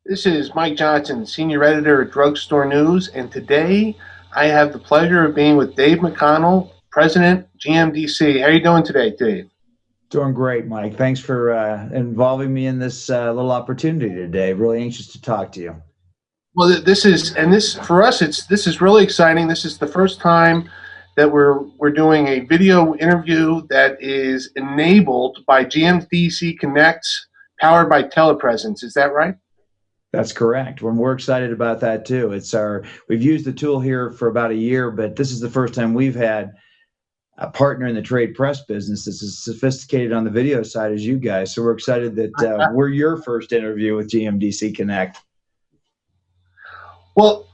This is Mike Johnson, Senior Editor at Drugstore News, and today I have the pleasure of being with Dave McConnell, President, GMDC. How are you doing today, Dave? Doing great, Mike. Thanks for involving me in this little opportunity today. Really anxious to talk to you. Well, this for us, this is really exciting. This is the first time that we're doing a video interview that is enabled by GMDC Connect, powered by Telepresence. Is that right? That's correct. We're excited about that too. We've used the tool here for about a year, but this is the first time we've had a partner in the trade press business that's as sophisticated on the video side as you guys. So we're excited that we're your first interview with GMDC Connect. Well,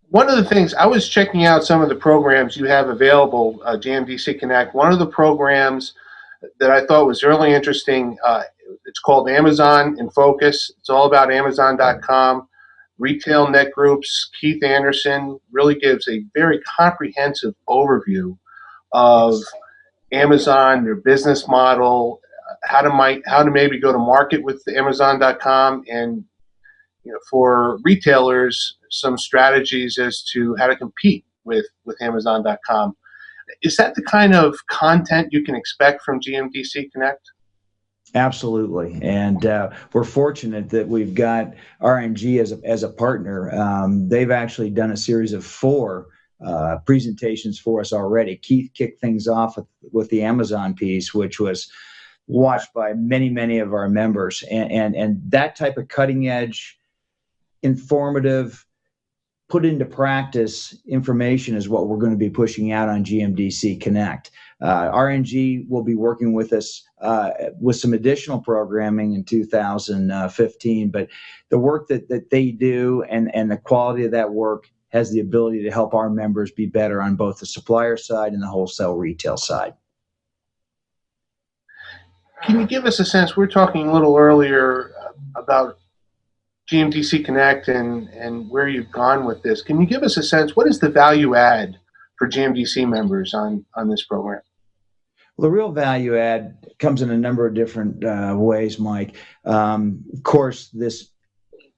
one of the things I was checking out some of the programs you have available, GMDC Connect. One of the programs that I thought was really interesting, it's called Amazon in Focus. It's all about Amazon.com, retail net groups. Keith Anderson really gives a very comprehensive overview of Amazon, their business model, how to maybe go to market with Amazon.com, and for retailers, some strategies as to how to compete with Amazon.com. Is that the kind of content you can expect from GMDC Connect? Absolutely, and we're fortunate that we've got RNG as a partner. They've actually done a series of 4 presentations for us already. Keith kicked things off with the Amazon piece, which was watched by many of our members, and that type of cutting edge, informative, put into practice information is what we're going to be pushing out on GMDC Connect. RNG will be working with us with some additional programming in 2015, but the work that they do and the quality of that work has the ability to help our members be better on both the supplier side and the wholesale retail side. Can you give us a sense? We were talking a little earlier about GMDC Connect and where you've gone with this. Can you give us a sense, what is the value add for GMDC members on this program? Well, the real value add comes in a number of different ways, Mike. Of course, this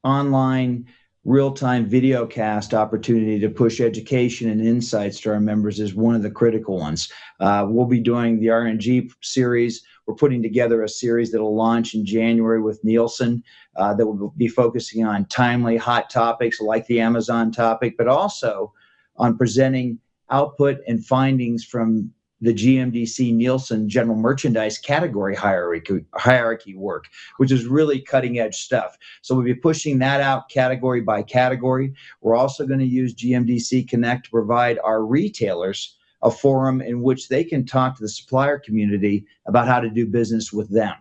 online real-time video cast opportunity to push education and insights to our members is one of the critical ones. We'll be doing the RNG series. We're putting together a series that will launch in January with Nielsen that will be focusing on timely, hot topics like the Amazon topic, but also on presenting output and findings from the GMDC Nielsen general merchandise category hierarchy work, which is really cutting edge stuff. So we'll be pushing that out category by category. We're also going to use GMDC Connect to provide our retailers a forum in which they can talk to the supplier community about how to do business with them.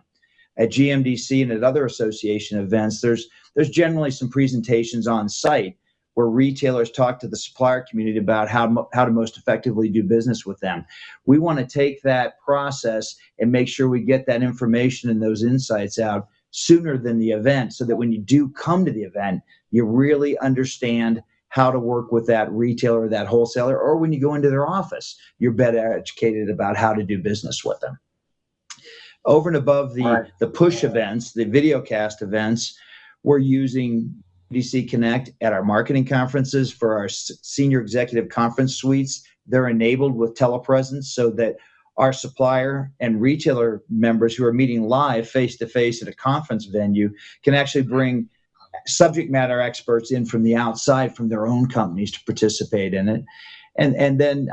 At GMDC and at other association events, there's generally some presentations on site where retailers talk to the supplier community about how to most effectively do business with them. We want to take that process and make sure we get that information and those insights out sooner than the event, so that when you do come to the event, you really understand how to work with that retailer, that wholesaler, or when you go into their office, you're better educated about how to do business with them. Over and above the push events, the video cast events, we're using GMDC Connect at our marketing conferences for our senior executive conference suites. They're enabled with telepresence so that our supplier and retailer members who are meeting live face-to-face at a conference venue can actually bring subject matter experts in from the outside, from their own companies, to participate in it. And then,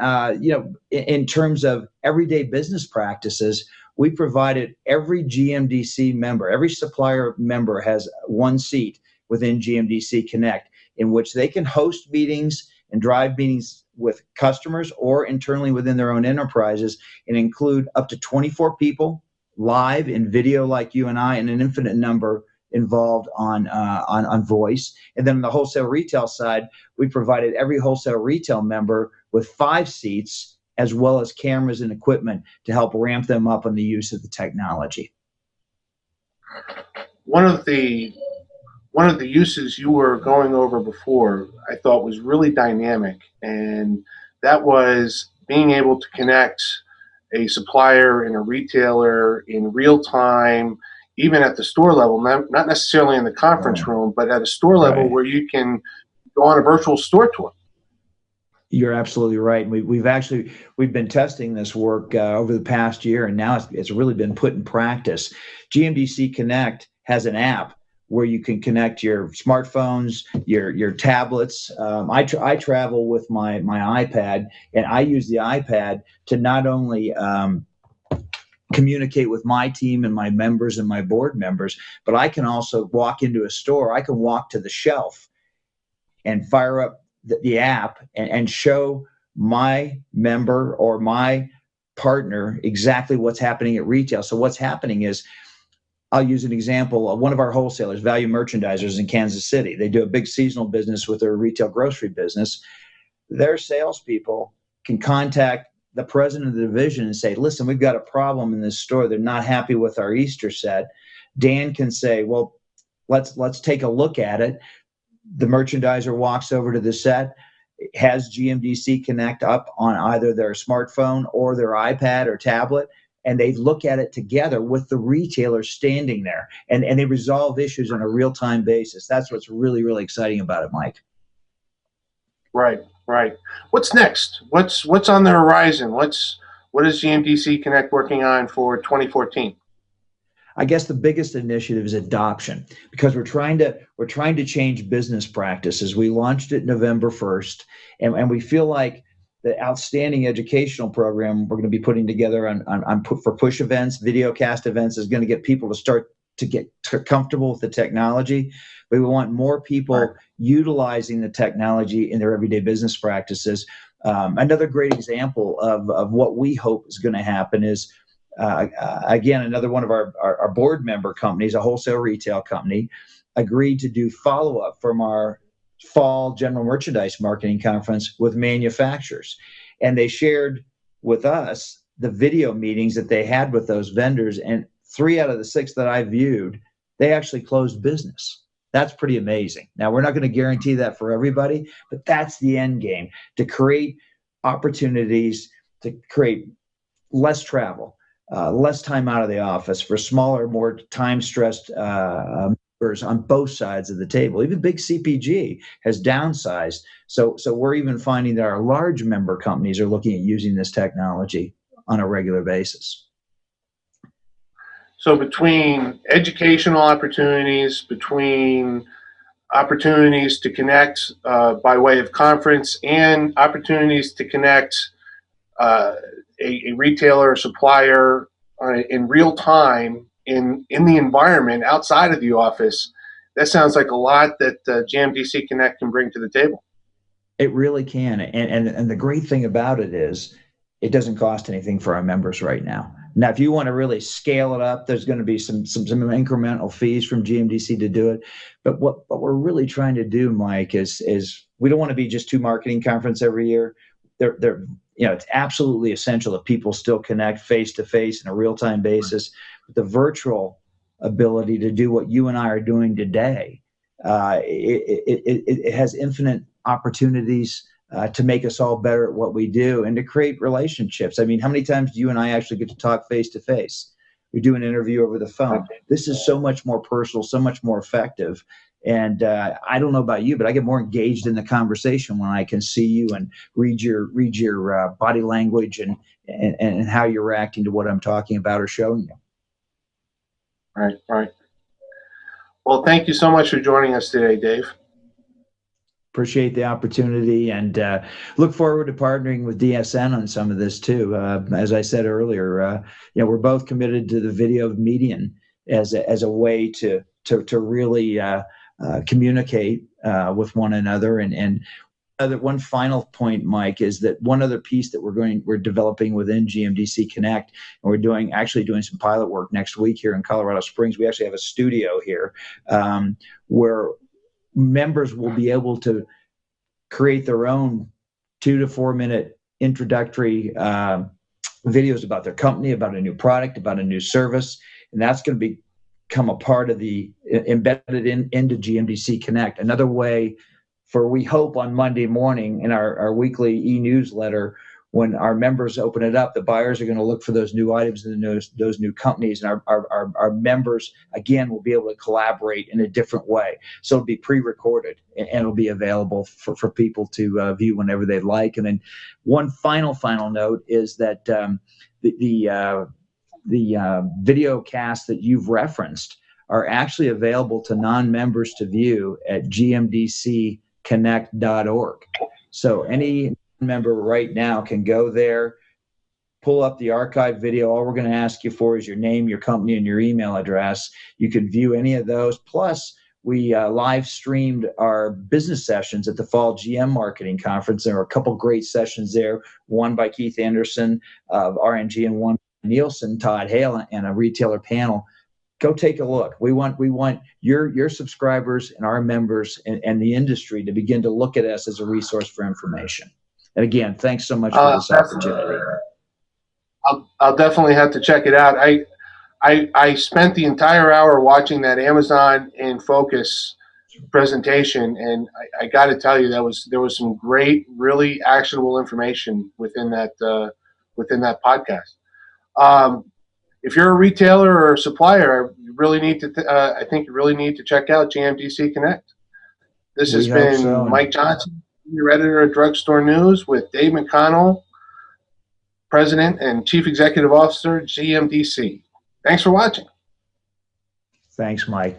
in terms of everyday business practices, we provided every GMDC member, every supplier member has one seat within GMDC Connect in which they can host meetings and drive meetings with customers or internally within their own enterprises, and include up to 24 people live in video like you and I, and an infinite number involved on voice. And then on the wholesale retail side, we provided every wholesale retail member with 5 seats, as well as cameras and equipment to help ramp them up on the use of the technology. One of the uses you were going over before, I thought was really dynamic, and that was being able to connect a supplier and a retailer in real time, even at the store level, not necessarily in the conference room, but at a store level where you can go on a virtual store tour. You're absolutely right. We've been testing this work over the past year, and now it's really been put in practice. GMDC Connect has an app where you can connect your smartphones, your tablets. I travel with my iPad, and I use the iPad to not only communicate with my team and my members and my board members, but I can also walk into a store. I can walk to the shelf and fire up the app and show my member or my partner exactly what's happening at retail. So what's happening is, I'll use an example of one of our wholesalers, Value Merchandisers in Kansas City. They do a big seasonal business with their retail grocery business. Their salespeople can contact the president of the division and say, listen, we've got a problem in this store. They're not happy with our Easter set. Dan can say, well, let's take a look at it. The merchandiser walks over to the set, has GMDC Connect up on either their smartphone or their iPad or tablet, and they look at it together with the retailer standing there, and they resolve issues on a real-time basis. That's what's really, really exciting about it, Mike. Right. What's next? What's on the horizon? What is GMDC Connect working on for 2014? I guess the biggest initiative is adoption, because we're trying to change business practices. We launched it November 1st, and we feel like the outstanding educational program we're going to be putting together for push events, video cast events, is going to get people to start to get comfortable with the technology. But we want more people utilizing the technology in their everyday business practices. Another great example of what we hope is going to happen is, again, another one of our board member companies, a wholesale retail company, agreed to do follow-up from our fall general merchandise marketing conference with manufacturers. And they shared with us the video meetings that they had with those vendors. And 3 out of the 6 that I viewed, they actually closed business. That's pretty amazing. Now, we're not going to guarantee that for everybody, but that's the end game, to create opportunities, to create less travel, less time out of the office for smaller, more time-stressed members on both sides of the table. Even big CPG has downsized. So we're even finding that our large member companies are looking at using this technology on a regular basis. So between educational opportunities, between opportunities to connect by way of conference, and opportunities to connect a retailer or supplier in real time in the environment outside of the office, that sounds like a lot that GMDC Connect can bring to the table. It really can. And the great thing about it is it doesn't cost anything for our members right now. Now, if you want to really scale it up, there's going to be some incremental fees from GMDC to do it. But what we're really trying to do, Mike, is we don't want to be just 2 marketing conferences every year. It's absolutely essential that people still connect face to face on a real time basis. But the virtual ability to do what you and I are doing today, it has infinite opportunities to make us all better at what we do and to create relationships. I mean, how many times do you and I actually get to talk face to face? We do an interview over the phone. This is so much more personal, so much more effective. And I don't know about you, but I get more engaged in the conversation when I can see you and read your body language and how you're reacting to what I'm talking about or showing you. Right. Well, thank you so much for joining us today, Dave. Appreciate the opportunity, and look forward to partnering with DSN on some of this too. As I said earlier, we're both committed to the video medium as a way to really communicate with one another. And one final point, Mike, is that one other piece that we're developing within GMDC Connect, and we're actually doing some pilot work next week here in Colorado Springs. We actually have a studio here where members will be able to create their own 2 to 4 minute introductory videos about their company, about a new product, about a new service, and that's going to become a part of the embedded into GMDC Connect. Another way for, we hope on Monday morning in our weekly e-newsletter, when our members open it up, the buyers are going to look for those new items and those new companies, and our members again will be able to collaborate in a different way. So it'll be pre-recorded and it'll be available for people to view whenever they'd like. And then one final note is that the video cast that you've referenced are actually available to non-members to view at gmdcconnect.org. So any member right now can go there, pull up the archive video. All we're going to ask you for is your name, your company, and your email address. You can view any of those. Plus, we live streamed our business sessions at the Fall GM Marketing Conference. There were a couple great sessions there, one by Keith Anderson of RNG and one by Nielsen, Todd Hale, and a retailer panel. Go take a look. We want your subscribers and our members and the industry to begin to look at us as a resource for information. And again, thanks so much for this opportunity. I'll definitely have to check it out. I spent the entire hour watching that Amazon in Focus presentation, and I got to tell you, there was some great, really actionable information within that podcast. If you're a retailer or a supplier, you really need to. I think you really need to check out GMDC Connect. This has been Mike Johnson, Senior Editor of Drugstore News, with Dave McConnell, President and Chief Executive Officer, GMDC. Thanks for watching. Thanks, Mike.